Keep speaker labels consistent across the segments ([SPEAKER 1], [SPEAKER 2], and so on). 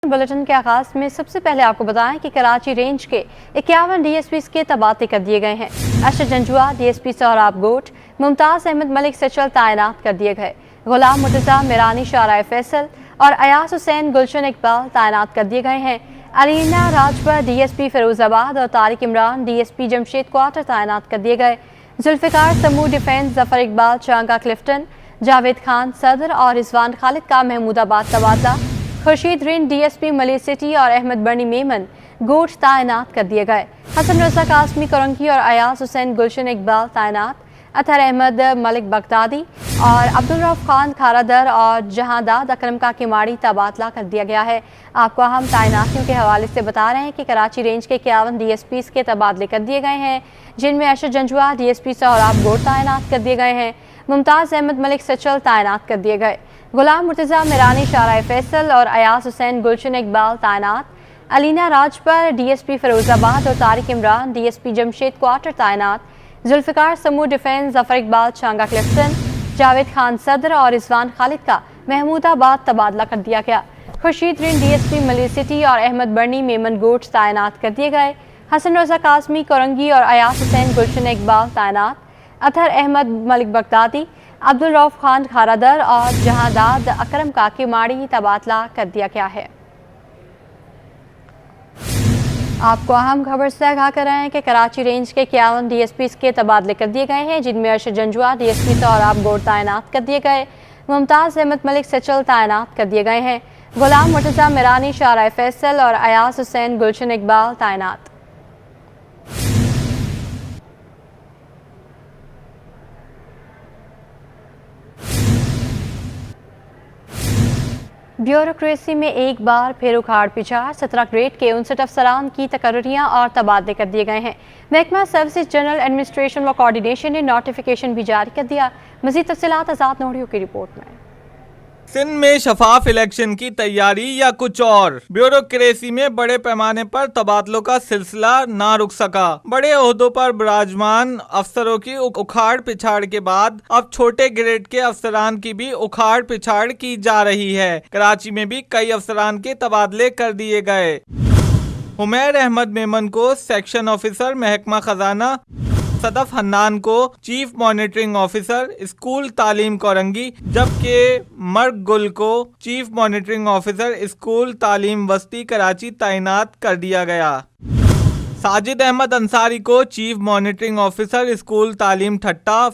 [SPEAKER 1] Bulletin के आगाज में सबसे पहले आपको बताएं कि कराची रेंज के 51 DSPs के तबादले कर दिए गए हैं। अरशद जंजुआ DSP सोहराब गोट, मुमताज अहमद मलिक सचल तैनात कर दिए गए। गुलाम मुर्तजा मिरानी शाराय फैसल और अयास हुसैन गुलशन इकबाल तैनात कर दिए गए हैं। अलीना राजपर DSP फिरोजाबाद और तारिक इमरान DSP जमशेद क्वार्टर तैनात कर दिए गए। जुल्फिकार समूह डिफेंस जफर इकबाल चांगा क्लिफ्टन, जावेद खान सदर और रिजवान खालिद का महमूदाबाद तबादला। खुर्शीद रिन DSP मलिक सिटी और अहमद बनी मेमन गोट तैनात कर दिए गए। हसन रजा कासमी करंकी और अयास हुसैन गुलशन इकबाल तैनात। अतहर अहमद मलिक बगदादी और अब्दुल रऊफ खान खारादर और जहांदाद अकरम का किमाड़ी तबादला कर दिया गया है। आपको अहम तैनातियों के हवाले से बता रहे हैं कि कराची रेंज के 51 DSPs के तबादले कर दिए गए हैं, जिनमें अरशद जंजुआ DSP सोहराब गोट तैनात कर दिए गए हैं। मुमताज अहमद मलिक सचल तैनात कर दिए गए। गुलाम मुर्तजा मिरानी शाराय फैसल और अयास हुसैन गुलशन इकबाल तैनात। अलीना राजपर DSP फिरोजाबाद और तारिक इमरान DSP जमशेद क्वार्टर तैनात। जुल्फिकार समूह डिफेंस जफर इकबाल चांगा क्लिफ्टन, जावेद खान सदर और रिजवान खालिद का महमूदाबाद तबादला कर दिया गया। खुर्शीद रिन DSP मलिक सिटी और अहमद बनी मेमन गोट तैनात कर दिए गए। हसन रजा कासमी कोरंगी और अयास हुसैन गुलशन इकबाल तैनात। अतहर अहमद मलिक बगदादी, अब्दुल रऊफ खान खारादर और जहांदाद अकरम का किमाड़ी तबादला कर दिया गया है। आपको अहम खबर से आगाह कर रहे हैं कि कराची रेंज के 51 DSPs के तबादले कर दिए गए हैं, जिनमें अरशद जंजुआ DSP सोहराब गोट तैनात कर दिए गए। मुमताज अहमद मलिक सचल तैनात कर दिए गए हैं। गुलाम मुर्तजा मिरानी शाराय फैसल और अयास हुसैन गुलशन इकबाल तैनात। ब्यूरोक्रेसी में एक बार फिर उखाड़ पिछाड़। 17 ग्रेड के 59 अफसरान की तकर्रियाँ और तबादले कर दिए गए हैं। महकमा सर्विसेज जनरल एडमिनिस्ट्रेशन व कोऑर्डिनेशन ने नोटिफिकेशन भी जारी कर दिया। मज़ीद तफसीलात आज़ाद नोड़ियों की रिपोर्ट में।
[SPEAKER 2] सिंध में शफाफ इलेक्शन की तैयारी या कुछ और। ब्यूरोक्रेसी में बड़े पैमाने पर तबादलों का सिलसिला ना रुक सका। बड़े ओहदों पर विराजमान अफसरों की उखाड़ पिछाड़ के बाद अब छोटे ग्रेड के अफसरान की भी उखाड़ पिछाड़ की जा रही है। कराची में भी कई अफसरान के तबादले कर दिए गए। हुमैर अहमद मेमन को सेक्शन ऑफिसर महकमा खजाना, सदफ हन्नान को चीफ मॉनिटरिंग ऑफिसर स्कूल तालीम कोरंगी, जबकि मर्ग गुल को चीफ मॉनिटरिंग ऑफिसर स्कूल तालीम वस्ती कराची तैनात कर दिया गया। साजिद अहमद अंसारी को चीफ मॉनिटरिंग ऑफिसर स्कूल तालीम ठट्टा,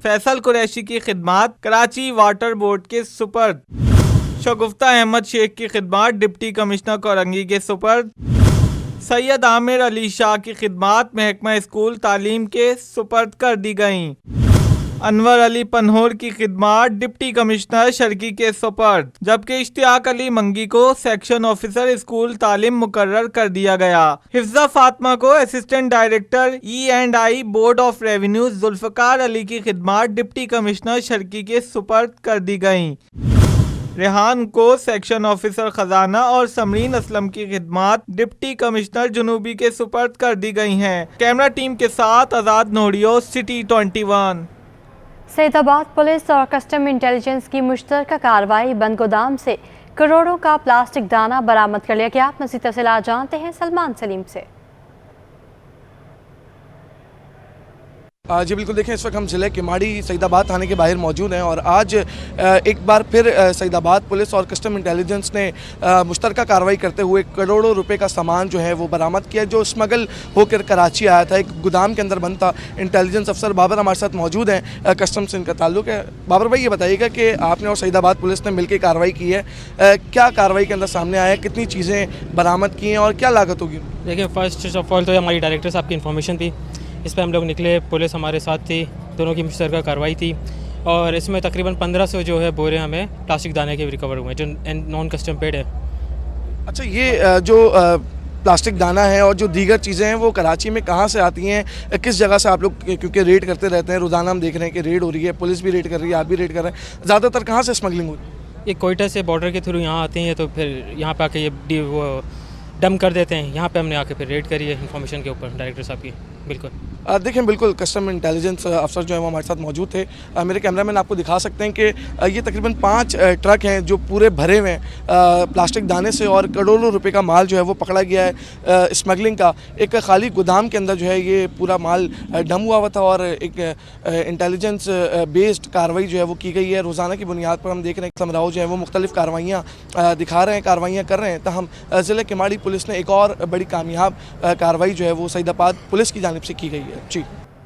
[SPEAKER 2] फैसल कुरैशी की खिदमात कराची वाटर बोर्ड के सुपर्द, शगुफ्ता अहमद शेख की खिदमात डिप्टी कमिश्नर कोरंगी के सुपर्द, सैयद आमिर अली शाह की खिदमात महकमा स्कूल तालीम के सुपर्द कर दी गईं। अनवर अली पन्होर की खिदमात डिप्टी कमिश्नर शर्की के सुपर्द, जबकि इश्तियाक अली मंगी को सेक्शन ऑफिसर स्कूल तालीम मुकर्रर कर दिया गया। हिफ्जा फातिमा को assistant director E&I board of revenue, Zulfiqar Ali की खिदमात डिप्टी कमिश्नर शर्की के सुपर्द कर दी गईं। रेहान को सेक्शन ऑफिसर खजाना और समरीन असलम की खिदमात डिप्टी कमिश्नर जुनूबी के सुपर्द कर दी गई हैं। कैमरा टीम के साथ आज़ाद नोड़ियो, सिटी 21।
[SPEAKER 1] सैदाबाद पुलिस और कस्टम इंटेलिजेंस की मुश्तरका कार्रवाई। बंद गोदाम से करोड़ों का प्लास्टिक दाना बरामद कर लिया गया। मज़ीद तफसीलात जानते हैं सलमान सलीम से।
[SPEAKER 3] जी बिल्कुल, देखें इस वक्त हम ज़िले किमाड़ी सईदाबाद थाने के बाहर मौजूद हैं और आज एक बार फिर सईदाबाद पुलिस और कस्टम इंटेलिजेंस ने मुश्तरका कार्रवाई करते हुए करोड़ों रुपए का सामान जो है वो बरामद किया, जो स्मगल होकर कराची आया था। एक गोदाम के अंदर बंद था। इंटेलिजेंस अफसर बाबर हमारे साथ मौजूद हैं, कस्टम से इनका ताल्लुक है। बाबर भाई, ये बताइएगा कि आपने और सईदाबाद पुलिस ने मिलकर कार्रवाई की है, क्या कार्रवाई के अंदर सामने आया है, कितनी चीज़ें बरामद की हैं और क्या लागत होगी?
[SPEAKER 4] देखिए, फर्स्ट ऑफ ऑल तो हमारी डायरेक्टर साहब की इन्फॉर्मेशन थी, इस पर हम लोग निकले, पुलिस हमारे साथ थी, दोनों की मुश्तरका कार्रवाई थी और इसमें तकरीबन 1500 जो है बोरे हमें प्लास्टिक दाने के रिकवर हुए जो नॉन कस्टम पेड है। अच्छा,
[SPEAKER 3] ये जो प्लास्टिक दाना है और जो दीगर चीज़ें हैं वो कराची में कहाँ से आती हैं, किस जगह से आप लोग, क्योंकि रेड करते रहते हैं, रोज़ाना हम देख रहे हैं कि रेड हो रही है, पुलिस भी रेड कर रही है, आप भी रेड कर रहे हैं, ज़्यादातर कहाँ से स्मगलिंग हो रही है?
[SPEAKER 4] ये कोयटा से बॉर्डर के थ्रू यहाँ आती हैं, तो फिर यहाँ पे आके ये वो डंप कर देते हैं। यहाँ पे हमने आके फिर रेड करी है इन्फॉर्मेशन के ऊपर डायरेक्टर साहब की। बिल्कुल।
[SPEAKER 3] देखें बिल्कुल कस्टम इंटेलिजेंस अफसर जो है वो हमारे साथ मौजूद थे। मेरे कैमरामैन आपको दिखा सकते हैं कि ये तकरीबन 5 ट्रक हैं जो पूरे भरे हुए हैं प्लास्टिक दाने से और करोड़ों रुपए का माल जो है वो पकड़ा गया है स्मगलिंग का। एक खाली गोदाम के अंदर जो है ये पूरा माल डम हुआ था और एक इंटेलिजेंस बेस्ड कार्रवाई जो है वो की गई है। रोज़ाना की बुनियाद पर हम देख रहे हैं कि समराव जो है वो मुख्तलिफ कार्रवाइयाँ दिखा रहे हैं, कार्रवाइयाँ कर रहे हैं। तहम ज़िले केमाड़ी पुलिस ने एक और बड़ी कामयाब कार्रवाई जो है वो सईदाबाद पुलिस की जानिब से की गई है। जी,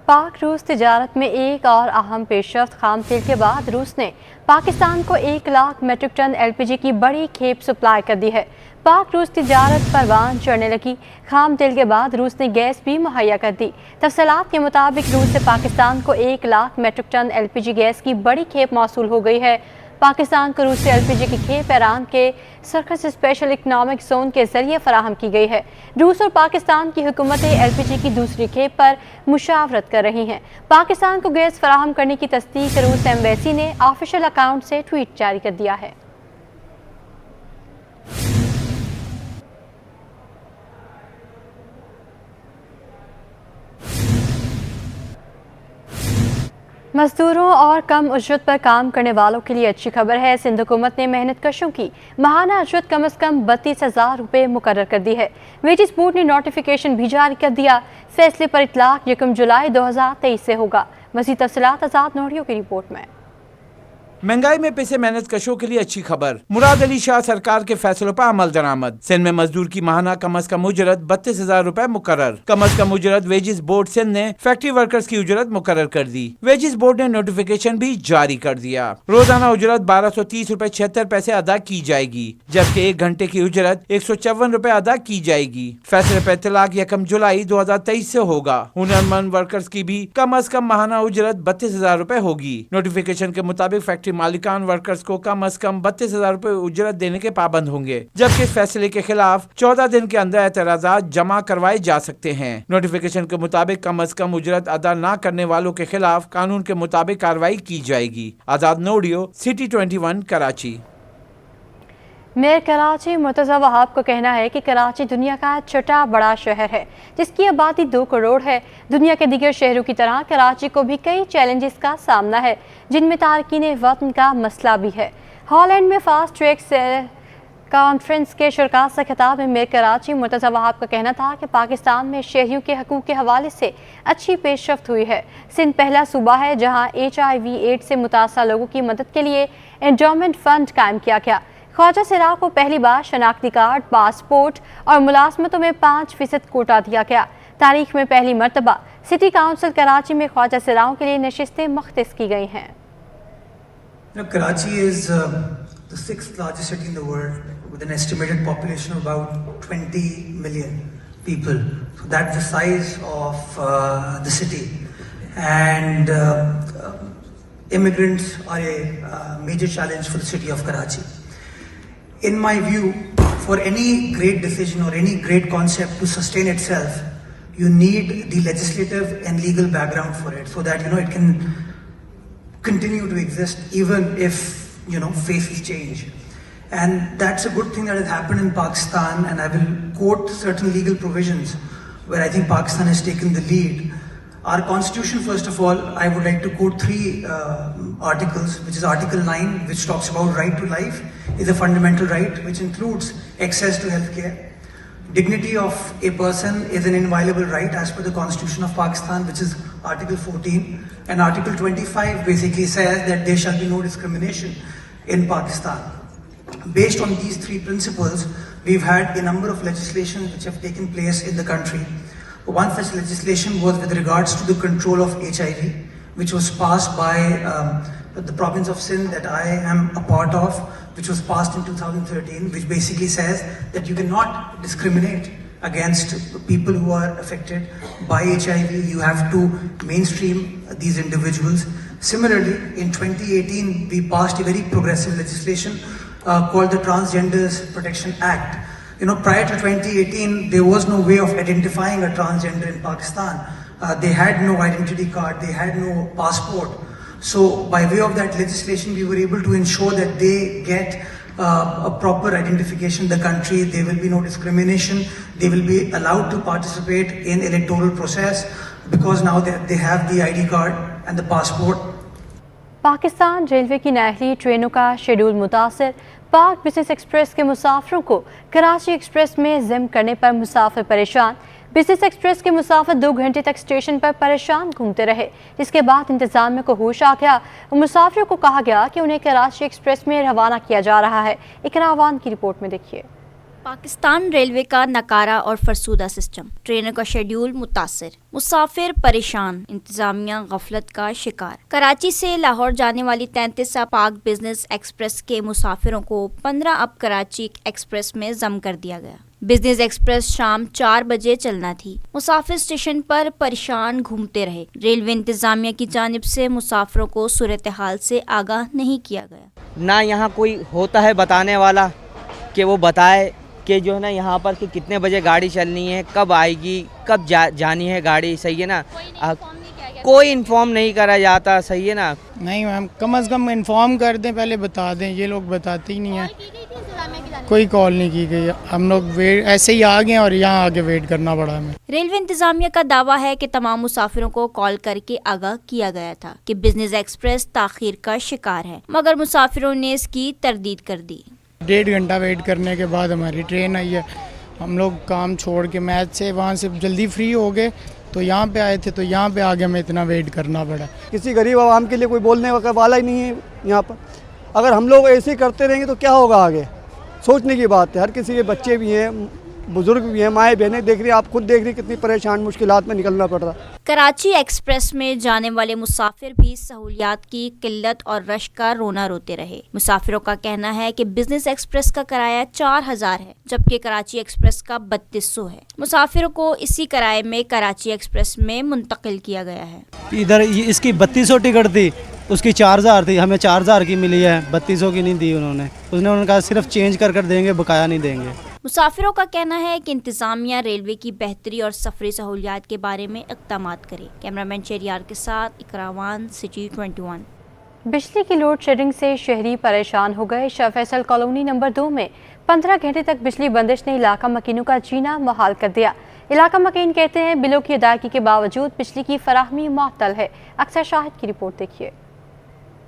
[SPEAKER 1] पाक रूस तिजारत में एक और अहम पेशरफ्त खाम तेल के बाद रूस ने पाकिस्तान को 1 लाख मेट्रिक टन LPG की बड़ी खेप सप्लाई कर दी है। पाक रूस तिजारत परवान चढ़ने लगी। खाम तेल के बाद रूस ने गैस भी मुहैया कर दी। तफसीलात के मुताबिक रूस से पाकिस्तान को 1 lakh metric ton LPG gas की बड़ी खेप मौसूल हो गई है। पाकिस्तान को रूस से LPG की खेप ईरान के सर्कस स्पेशल इकनॉमिक जोन के जरिए फराहम की गई है। रूस और पाकिस्तान की हुकूमतें LPG की दूसरी खेप पर मुशावरत कर रही हैं। पाकिस्तान को गैस फराहम करने की तस्दीक रूस एम्बेसी ने ऑफिशियल अकाउंट से ट्वीट जारी कर दिया है। मजदूरों और कम उजरत पर काम करने वालों के लिए अच्छी खबर है। सिंध हुकूमत ने मेहनत कशों की माहाना उजरत कम अज़ कम 32,000 रुपये मुकर्रर कर दी है। वेजेस बोर्ड ने नोटिफिकेशन भी जारी कर दिया। फैसले पर इतलाक 1 जुलाई 2023 से होगा। मज़ीद तफसीलात आज़ाद नोडियो की रिपोर्ट में।
[SPEAKER 5] महंगाई में पिसे मेहनत कशों के लिए अच्छी खबर। मुराद अली शाह सरकार के फैसलों पर अमल दरामद। सिंध में मजदूर की माहाना कम अज कम उजरत 32,000 रुपए मुकर्रर। कम अज कम उजरत वेजिस बोर्ड सिंध ने फैक्ट्री वर्कर्स की उजरत मुकर्रर कर दी। वेजिस बोर्ड ने नोटिफिकेशन भी जारी कर दिया। रोजाना उजरत 1230 रुपए 76 पैसे अदा की जाएगी, जबकि 1 घंटे की उजरत 154 रुपए अदा की जाएगी। फैसले पर इतलाक 1 जुलाई 2023 से होगा। हुनरमंद वर्कर्स की भी कम अज कम माहाना उजरत 32,000 रुपए होगी। नोटिफिकेशन के मुताबिक फैक्ट्री मालिकान वर्कर्स को कम अज कम 32,000 रुपए उजरत देने के पाबंद होंगे, जबकि इस फैसले के खिलाफ 14 दिन के अंदर एतराजात जमा करवाए जा सकते हैं। नोटिफिकेशन के मुताबिक कम अज कम उजरत अदा न करने वालों के खिलाफ कानून के मुताबिक कार्रवाई की जाएगी। आजाद नोडियो, सिटी 21, कराची।
[SPEAKER 1] मेयर कराची मुर्तज़ा वहाब का कहना है कि कराची दुनिया का छठा बड़ा शहर है, जिसकी आबादी 2 करोड़ है। दुनिया के दीगर शहरों की तरह कराची को भी कई चैलेंजेस का सामना है, जिनमें तारकीन वतन का मसला भी है। हॉलैंड में फास्ट ट्रैक कॉन्फ्रेंस के शुरका से खिताब में मेयर कराची मुर्तज़ा वहाब का कहना था कि पाकिस्तान में शहरियों के हकूक़ के हवाले से अच्छी पेशरफ्त हुई है। सिंध पहला सूबा है जहाँ HIV/AIDS से मुतासर लोगों की मदद के लिए एंडोमेंट फंड कायम किया गया। ख्वाजा सिराओं को पहली बार शनाख्ती कार्ड, पासपोर्ट और मुलाजमतों में 5% कोटा दिया गया। तारीख में पहली मरतबा सिटी काउंसिल कराची में ख्वाजा सिराओं के लिए नशिस्तें मुख्तस की गई हैं।
[SPEAKER 6] Karachi is the 6th largest city in the world with an estimated population of about 20 million people. So that's the size of the city, and immigrants are a major challenge for the city of Karachi. In my view, for any great decision or any great concept to sustain itself, you need the legislative and legal background for it, so that it can continue to exist even if faces change. And that's a good thing that has happened in Pakistan, and I will quote certain legal provisions where I think Pakistan has taken the lead. Our constitution, first of all, I would like to quote 3 articles, which is Article 9, which talks about right to life is a fundamental right, which includes access to healthcare. Dignity of a person is an inviolable right as per the Constitution of Pakistan, which is Article 14. And Article 25 basically says that there shall be no discrimination in Pakistan. Based on these 3 principles, we've had a number of legislations which have taken place in the country. One such legislation was with regards to the control of HIV, which was passed by the province of Sindh that I am a part of, which was passed in 2013, which basically says that you cannot discriminate against people who are affected by HIV. You have to mainstream these individuals. Similarly, in 2018, we passed a very progressive legislation called the Transgenders Protection Act. Prior to 2018, there was no way of identifying a transgender in Pakistan. They had no identity card, they had no passport. So by way of that legislation, we were able to ensure that they get a proper identification in the country. There will be no discrimination. They will be allowed to participate in electoral process. because now they have the ID card and the passport.
[SPEAKER 1] Pakistan railway की नहरी ट्रेनों का schedule मुतासर, पाक business express के मुसाफिरों को Karachi express में gym करने पर मुसाफिर परेशान। बिजनेस एक्सप्रेस के मुसाफिर 2 घंटे तक स्टेशन पर परेशान घूमते रहे, जिसके बाद इंतजामिया को होश आ गया और मुसाफिरों को कहा गया कि उन्हें कराची एक्सप्रेस में रवाना किया जा रहा है। इकरा अवान की रिपोर्ट में देखिए।
[SPEAKER 7] पाकिस्तान रेलवे का नकारा और फरसूदा सिस्टम, ट्रेनों का शेड्यूल मुतासिर, मुसाफिर परेशान, इंतजामिया गफलत का शिकार। कराची से लाहौर जाने वाली 33 पाक बिजनेस एक्सप्रेस के मुसाफिरों को 15 अब कराची एक्सप्रेस में जम कर दिया गया। बिजनेस एक्सप्रेस शाम 4 बजे चलना थी। मुसाफिर स्टेशन पर परेशान घूमते रहे। रेलवे इंतजामिया की जानिब से मुसाफिरों को सूरत हाल से आगाह नहीं किया गया।
[SPEAKER 8] ना यहाँ कोई होता है बताने वाला कि वो बताए कि जो है ना यहाँ पर कि कितने बजे गाड़ी चलनी है, कब आएगी, कब जानी है गाड़ी, सही है ना। कोई इन्फॉर्म नहीं करा जाता, सही है ना।
[SPEAKER 9] नहीं मैम, कम से कम इन्फॉर्म कर दें, पहले बता दें, ये लोग बताते ही नहीं हैं। कोई कॉल नहीं की गई, हम लोग वेट ऐसे ही आ गए और यहाँ आके वेट करना पड़ा हमें।
[SPEAKER 7] रेलवे इंतजामिया का दावा है कि तमाम मुसाफिरों को कॉल करके आगाह किया गया था कि बिजनेस एक्सप्रेस ताखीर का शिकार है, मगर मुसाफिरों ने इसकी तरदीद कर दी।
[SPEAKER 9] 1.5 घंटा वेट करने के बाद हमारी ट्रेन आई है। हम लोग काम छोड़ के मैच से वहाँ से जल्दी फ्री हो गए तो यहाँ पे आए थे, तो यहाँ पे आगे हमें इतना वेट करना पड़ा।
[SPEAKER 10] किसी गरीब आवाम के लिए कोई बोलने वाला ही नहीं है यहाँ पर। अगर हम लोग ऐसे ही करते रहेंगे तो क्या होगा आगे, सोचने की बात है। हर किसी के बच्चे भी हैं, बुजुर्ग भी हैं, माएँ बहनें देख रही, आप खुद देख रही कितनी परेशान मुश्किलात में निकलना पड़ रहा।
[SPEAKER 7] कराची एक्सप्रेस में जाने वाले मुसाफिर भी सहूलियात की किल्लत और रश का रोना रोते रहे। मुसाफिरों का कहना है कि बिजनेस एक्सप्रेस का किराया 4000 है, जबकि कराची एक्सप्रेस का 3200 है। मुसाफिरों को इसी किराए में कराची एक्सप्रेस में मुंतकिल किया गया है।
[SPEAKER 11] इधर इसकी 3200 टिकट थी, उसकी 4000 थी, हमें 4000 की मिली है, 3200 की नहीं दी उन्होंने। उन्होंने कहा सिर्फ चेंज कर देंगे, बकाया नहीं देंगे।
[SPEAKER 7] मुसाफिरों का कहना है कि इंतजामिया रेलवे की बेहतरी और सफरी सहूलियात के बारे में इक़दामात करे। कैमरामैन शेरियार के साथ इकरा अवान, सिटी 21।
[SPEAKER 1] बिजली की लोड शेडिंग से शहरी परेशान हो गए। शाह फैसल कॉलोनी नंबर 2 में 15 घंटे तक बिजली बंदिश ने इलाका मकीनों का जीना मुहाल कर दिया। इलाका मकीन कहते हैं बिलों की अदायगी के बावजूद बिजली की फराहमी मुअत्तल है। अक्सर शाहिद की रिपोर्ट देखिए।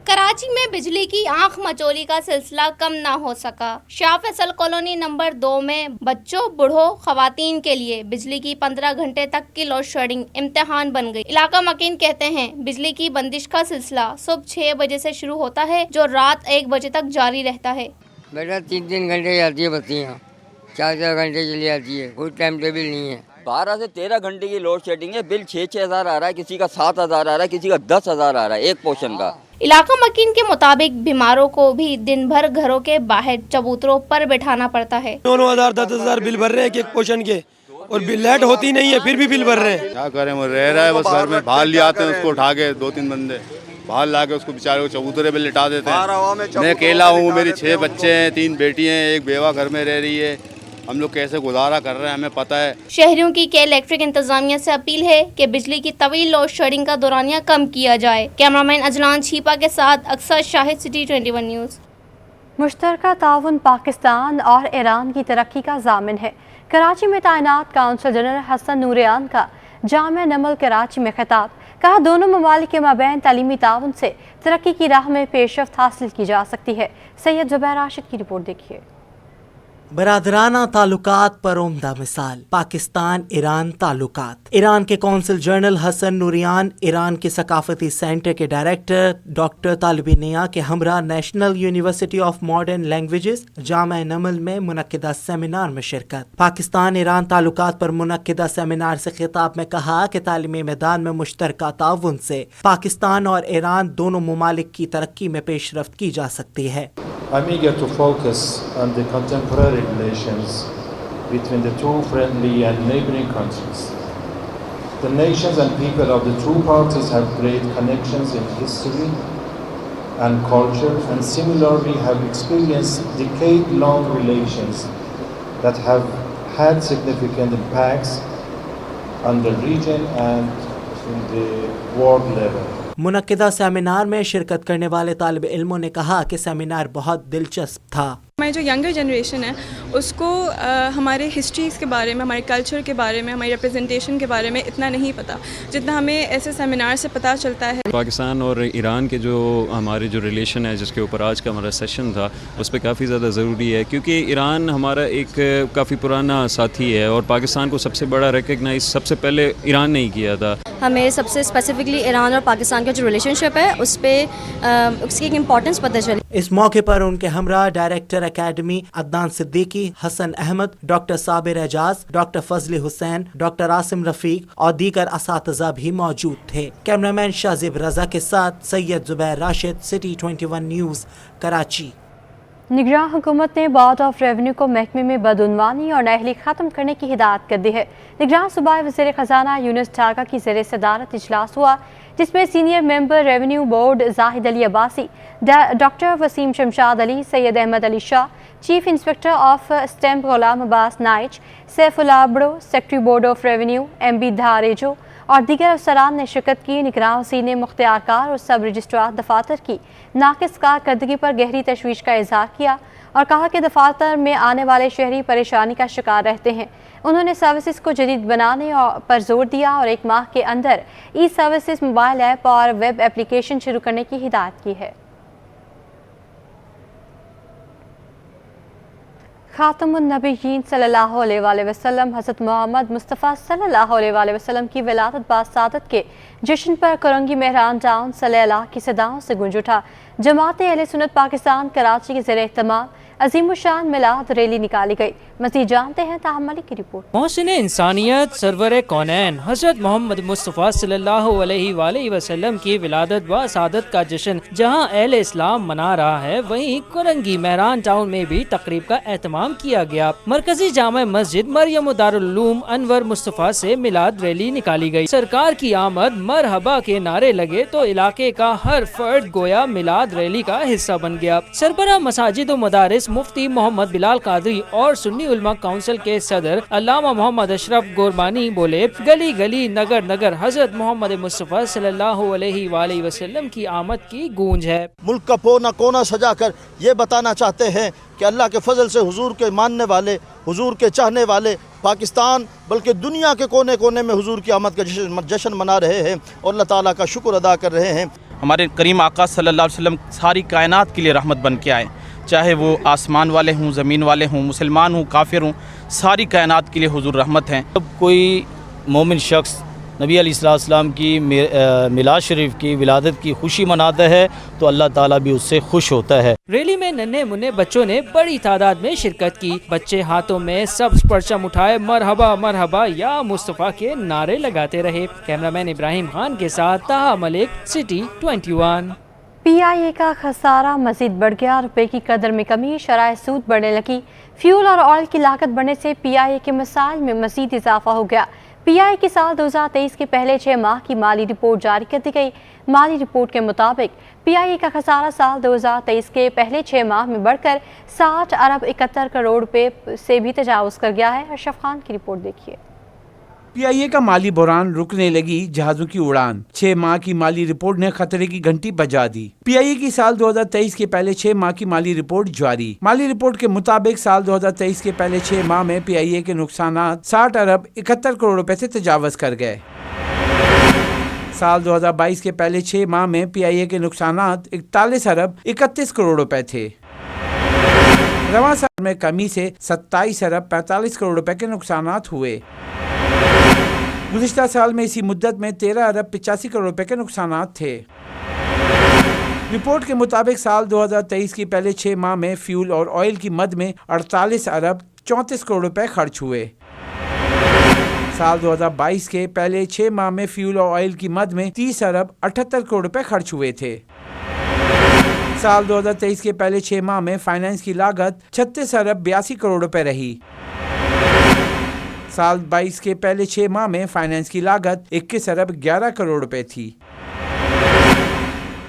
[SPEAKER 12] कराची में बिजली की आंख मचोली का सिलसिला कम ना हो सका। शाह फैसल कॉलोनी नंबर 2 में बच्चों, बूढ़ों, खवातीन के लिए बिजली की 15 घंटे तक की लोड शेडिंग इम्तिहान बन गई। इलाका मकीन कहते हैं बिजली की बंदिश का सिलसिला सुबह 6 बजे से शुरू होता है, जो रात 1 बजे तक जारी रहता है।
[SPEAKER 13] बेटा 3 घंटे जाती है बत्तियाँ, 4 घंटे चली जाती है, कोई टाइम टेबल नहीं है।
[SPEAKER 14] 12 से 13 घंटे की लोड शेडिंग है। बिल 6-6 हज़ार आ रहा है, किसी का 7 हज़ार आ रहा है, किसी का 10 हज़ार आ रहा है एक पोर्शन का।
[SPEAKER 12] इलाका मकीन के मुताबिक बीमारों को भी दिन भर घरों के बाहर चबूतरों पर बैठाना पड़ता है।
[SPEAKER 15] 9 हज़ार 10 हज़ार बिल भर रहे हैं एक पोर्शन के, और बिल लेट होती नहीं है फिर भी बिल भर रहे हैं।
[SPEAKER 16] क्या करें, वो रह रहा है बस घर में। बाहर ले आते हैं उसको उठा के, 2-3 बंदे बाहर ला के उसको बेचारे को चबूतरे पे लिटा देते हैं। मैं अकेला हूँ, मेरी 6 बच्चे हैं, 3 बेटी हैं, एक बेवा घर में रह रही है। हम लोग कैसे गुजारा कर रहे हैं हमें पता है।
[SPEAKER 12] शहरियों की के इलेक्ट्रिक इंतजामिया से अपील है कि बिजली की तवील लोड शेडिंग का दौरानिया कम किया जाए। कैमरामैन अजलान छीपा के साथ अक्सर शाहिद, सिटी 21 न्यूज़।
[SPEAKER 1] मुश्तरका ताउन पाकिस्तान और ईरान की तरक्की का ज़ामिन है। कराची में तैनात काउंसल जनरल हसन नूरियान का जामिया नमल कराची में खिताब। कहा दोनों ममालिक के माबैन तालीमी ताउन से तरक्की की राह में पेशरफ्त हासिल की जा सकती है। सैयद ज़ुबैर राशिद की रिपोर्ट देखिए।
[SPEAKER 17] बरादराना ताल्लुकात पर उम्दा मिसाल पाकिस्तान ईरान ताल्लुकात। ईरान के कौंसल जनरल हसन नूरियान, ईरान के सकाफती सेंटर के डायरेक्टर डॉक्टर तालिबी निया के हमरा national university of modern languages जामिया नमल में मुनक्किदा सेमिनार में शिरकत। पाकिस्तान ईरान ताल्लुकात पर मुनक्किदा सेमिनार से खिताब में कहा कि तालीमी मैदान में मुश्तरका ताउन से पाकिस्तान और ईरान दोनों ममालिक की तरक्की में पेशरफ्त की जा सकती है।
[SPEAKER 18] I'm eager to focus on the contemporary relations between the two friendly and neighboring countries. The nations and people of the two parties have great connections in history and culture, and similarly have experienced decade-long relations that have had significant impacts on the region and in the world level.
[SPEAKER 17] मुनक्किदा seminar में शिरकत करने वाले तालिब इल्मों ने कहा कि seminar बहुत दिलचस्प था।
[SPEAKER 19] हमारी जो यंगर जनरेशन है उसको हमारे हिस्ट्रीज़ के बारे में, हमारे कल्चर के बारे में, हमारी रिप्रेजेंटेशन के बारे में इतना नहीं पता जितना हमें ऐसे सेमिनार से पता चलता है।
[SPEAKER 20] पाकिस्तान और ईरान के जो हमारे जो रिलेशन है, जिसके ऊपर आज का हमारा सेशन था, उस पर काफ़ी ज़्यादा ज़रूरी है, क्योंकि ईरान हमारा एक काफ़ी पुराना साथी है और पाकिस्तान को सबसे बड़ा रिकग्नाइज सबसे पहले ईरान ने ही किया था।
[SPEAKER 21] हमें सबसे स्पेसिफिकली ईरान और पाकिस्तान का जो रिलेशनशिप है उस पर उसकी एक इम्पोर्टेंस पता चली।
[SPEAKER 17] इस मौके पर उनके हमरा director academy Adnan Siddiqui, Hassan Ahmad, doctor Sabir Ejaz, doctor Fazli Hussain, doctor Asim Rafiq और दीगर असातिज़ा भी मौजूद थे। कैमरामैन शाजिब रजा के साथ सैयद जुबैर राशिद, सिटी 21 न्यूज़, कराची।
[SPEAKER 1] निगरान हुकूमत ने बोर्ड ऑफ रेवेन्यू को महकमे में बदउनवानी और नाअहली ख़त्म करने की हिदायत कर दी है। निगरान सूबाई वज़ीर ख़जाना यूनुस ढाका की ज़ेर सदारत इजलास हुआ, जिसमें senior member revenue board Zahid Ali Abbasi, doctor Waseem Shamshad Ali, Syed Ahmed Ali Shah, chief inspector of stamp Ghulam Abbas Naich, Saifullah Abro, secretary board of revenue MB Dharejo और दीगर अफसरान ने शिरकत की। निगरान वज़ीर ने मुख्तियारकार और सब रजिस्ट्रार दफातर की नाक़िस कारकर्दगी पर गहरी तशवीश का इजहार किया और कहा कि दफातर में आने वाले शहरी परेशानी का शिकार रहते हैं। उन्होंने सर्विसेज को जदीद बनाने पर जोर दिया और 1 माह के अंदर ई सर्विसेज मोबाइल ऐप और वेब एप्लीकेशन शुरू करने की हिदायत की है। खातमुन्नबिय्यीन सल्लल्लाहु अलैहि वसल्लम हज़रत मोहम्मद मुस्तफ़ा सल्लल्लाहु अलैहि वसल्लम की विलादत बासादत के जश्न पर करंगी मेहरान टाउन सल्लल्लाहु की सदाओं से गूंज उठा। जमात अहले सुन्नत पाकिस्तान कराची के ज़ेर एहतमाम अज़ीमुशान मिलाद रैली निकाली गई। मज़ीद जानते हैं ताहम मलिक की रिपोर्ट।
[SPEAKER 22] मोहसिन इंसानियत सरवर कौनैन हज़रत मोहम्मद मुस्तफ़ा सल्लल्लाहु अलैहि वसल्लम की विलादत व सादत का जश्न जहां अहले इस्लाम मना रहा है, वहीं कुरंगी मेहरान टाउन में भी तकरीब का एहतमाम किया गया। मरकजी जामा मस्जिद मरियम दारुल उलूम अनवर मुस्तफ़ा से मिलाद रैली निकाली गई। सरकार की आमद मरहबा के नारे लगे तो इलाके का हर फर्द गोया मिलाद रैली का हिस्सा बन गया। सरबराह मसाजिद व मदारिस मुफ्ती मोहम्मद बिलाल कादरी और सुन्नी उलमा काउंसिल के सदर अल्लामा मोहम्मद अशरफ गोरबानी बोले, गली गली नगर नगर हजरत मोहम्मद मुस्तफ़ा सल्लल्लाहु अलैहि वसल्लम की आमद की गूंज है।
[SPEAKER 23] मुल्क का कोना कोना सजा कर ये बताना चाहते हैं कि अल्लाह के फजल से हुजूर के मानने वाले, हुजूर के चाहने वाले पाकिस्तान बल्कि दुनिया के कोने कोने में हुजूर की आमद का जश्न मना रहे हैं और अल्लाह ताला का शुक्र अदा कर रहे हैं।
[SPEAKER 24] हमारे करीम आका सल्लल्लाहु अलैहि वसल्लम सारी कायनात के लिए रहमत बन के आए, चाहे वो आसमान वाले हों, ज़मीन वाले हों, मुसलमान हों, काफिर हों, सारी कायनात के लिए हुजूर रहमत हैं।
[SPEAKER 25] जब कोई मोमिन शख्स नबी अलैहिस्सलाम की मिलाद शरीफ की विलादत की खुशी मनाता है तो अल्लाह ताला भी उससे खुश होता है।
[SPEAKER 22] रैली में नन्हे मुन्ने बच्चों ने बड़ी तादाद में शिरकत की। बच्चे हाथों में सब्ज परचम उठाए मरहबा मरहबा या मुस्तफ़ा के नारे लगाते रहे। कैमरामैन इब्राहिम खान के साथ ताहा मलिक, सिटी 21।
[SPEAKER 1] PIA का खसारा मजीद बढ़ गया। रुपए की कदर में कमी, शराय सूद बढ़ने लगी। फ्यूल और ऑयल की लागत बढ़ने से PIA के मसाइल में मजीद इजाफा हो गया। PIA की साल 2023 के पहले 6 माह की माली रिपोर्ट जारी कर दी गई। माली रिपोर्ट के मुताबिक PIA का खसारा साल 2023 के पहले 6 माह में बढ़कर 60 अरब 71 करोड़ रुपए से भी तजावुज़ कर गया है। अशरफ खान की रिपोर्ट देखिए।
[SPEAKER 5] PIA का माली बहरान रुकने लगी जहाजों की उड़ान। 6 माह की माली रिपोर्ट ने खतरे की घंटी बजा दी। PIA की साल 2023 के पहले 6 माह की माली रिपोर्ट जारी। माली रिपोर्ट के मुताबिक साल 2023 के पहले 6 माह में PIA के नुकसानात 60 अरब 71 करोड़ रुपए से तजावज़ कर गए। साल 2022 के पहले 6 माह में PIA के नुकसानात 41 अरब 31 करोड़ रुपए थे। रवां साल में कमी से 27 अरब 45 करोड़ रुपए के नुकसानात हुए। गुज़िश्ता साल में इसी मुद्दत में 13 अरब 85 करोड़ रुपए के नुकसानात थे। रिपोर्ट के मुताबिक साल 2023 की पहले 6 माह में फ्यूल और ऑयल की मद में 48 अरब 34 करोड़ रुपए खर्च हुए। साल 2022 के पहले 6 माह में फ्यूल और ऑयल की मद में 30 अरब 78 करोड़ रुपए खर्च हुए थे। साल 2023 के पहले 6 माह में फाइनेंस की लागत 36 अरब 82 करोड़ रुपए रही। साल 22 के पहले 6 माह में फाइनेंस की लागत 21 अरब 11 करोड़ रुपए थी।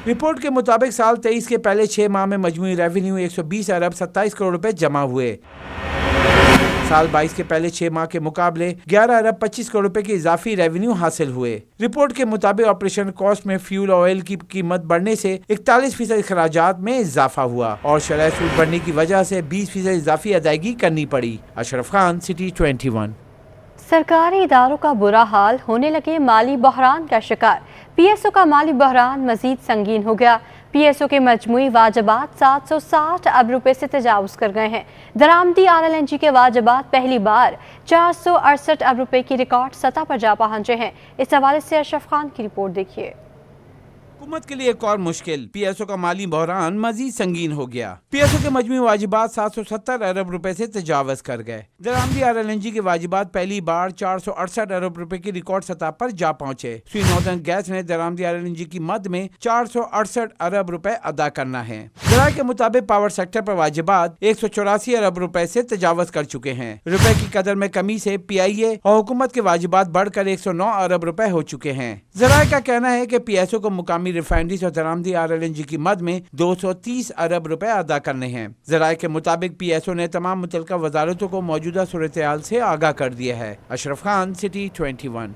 [SPEAKER 5] रिपोर्ट के मुताबिक साल 23 के पहले 6 माह में मजमूई रेवेन्यू 120 अरब 27 करोड़ रुपए जमा हुए। साल 22 के पहले 6 माह के मुकाबले 11 अरब 25 करोड़ रुपए की इजाफी रेवेन्यू हासिल हुए। रिपोर्ट के मुताबिक ऑपरेशन कॉस्ट में फ्यूल ऑयल की कीमत बढ़ने से 41% खराजात में इजाफा हुआ और शरह सूद बढ़ने की वजह से 20% इजाफी अदायगी करनी पड़ी। अशरफ खान, सिटी 21।
[SPEAKER 1] सरकारी इदारों का बुरा हाल, होने लगे माली बहरान का शिकार। पीएसओ का माली बहरान मजीद संगीन हो गया। पीएसओ के मजमूई वाजबात 760 अरब रुपए से तजावुज कर गए हैं। दरामदी RLNG के वाजबात पहली बार 468 अरब रुपए की रिकॉर्ड सतह पर जा पहुंचे हैं। इस हवाले से अशरफ खान की रिपोर्ट देखिए।
[SPEAKER 5] हुकूमत के लिए एक और मुश्किल, पीएसओ का माली बहरान मजीद संगीन हो गया। पीएसओ के मजमूई वाजिबात 770 अरब रुपए से तजावज कर गए। दरामदी RLNG के वाजिबात पहली बार 468 अरब रुपए की रिकॉर्ड सतह पर जा पहुंचे। स्वी नॉर्दर्न गैस ने दरामदी RLNG की मद में 468 अरब रुपए अदा करना है। जराये के मुताबिक पावर सेक्टर पर वाजिबात 184 अरब रुपए से तजावज कर चुके हैं। रुपए की कदर में कमी से PIA और हुकूमत के वाजिबात बढ़कर 109 अरब रुपए हो चुके हैं। जराये का कहना है कि पीएसओ को मुकामी रिफाइनरीज और दरामदी RLNG की मद में 230 अरब रुपए अदा करने हैं। जराये के मुताबिक पीएसओ ने तमाम मुतल्लिका वजारतों को मौजूदा सूरत-ए-हाल से आगाह कर दिया है। अशरफ खान, सिटी 21।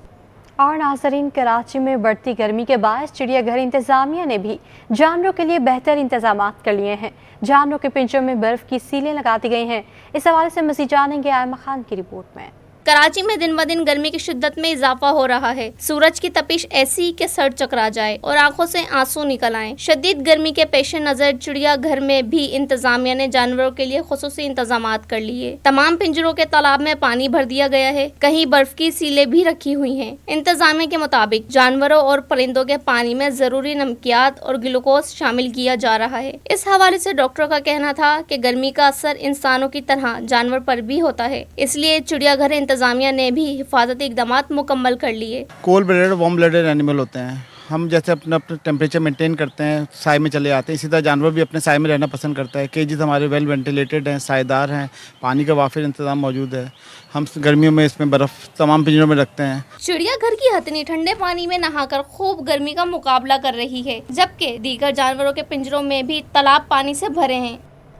[SPEAKER 1] और नाजरीन, कराची में बढ़ती गर्मी के बायस चिड़ियाघर इंतजामिया ने भी जानवरों के लिए बेहतर इंतजाम कर लिए हैं। जानवरों के पिंजरों में बर्फ की सीलें लगा दी गई हैं। इस हवाले से मज़ीद जानेंगे आयमा खान की रिपोर्ट में।
[SPEAKER 12] कराची में दिन ब दिन गर्मी की शिद्दत में इजाफा हो रहा है। सूरज की तपिश ऐसी कि सर चकरा जाए और आंखों से आंसू निकल आए। शदीद गर्मी के पेश नजर चिड़ियाघर में भी इंतजामिया ने जानवरों के लिए खुसूसी इंतजाम कर लिए। तमाम पिंजरों के तालाब में पानी भर दिया गया है। कहीं बर्फ की सीलें भी रखी हुई हैं। इंतजामिया के मुताबिक जानवरों और परिंदों के पानी में जरूरी नमकियात और ग्लूकोज शामिल किया जा रहा है। इस हवाले से डॉक्टरों का कहना था कि गर्मी का असर इंसानों की तरह जानवर पर भी होता है, इसलिए चिड़ियाघर इंतजामिया ने भी हिफाजती इक़दामात मुकम्मल कर लिए।
[SPEAKER 2] Cold blooded warm blooded animal होते हैं। हम जैसे अपना टेम्परेचर मेंटेन करते हैं, साए में चले आते हैं, इसी तरह जानवर भी अपने साए में रहना पसंद करता है। केजेस हमारे वेल वेंटिलेटेड हैं, साएदार हैं, पानी का वाफिर इंतजाम मौजूद है। हम गर्मियों में इसमें बर्फ़ तमाम पिंजरों में रखते हैं।
[SPEAKER 12] चिड़ियाघर की हथनी ठंडे पानी में नहाकर खूब गर्मी का मुकाबला कर रही है, जबकि दीगर जानवरों के पिंजरों में भी तालाब पानी से भरे हैं।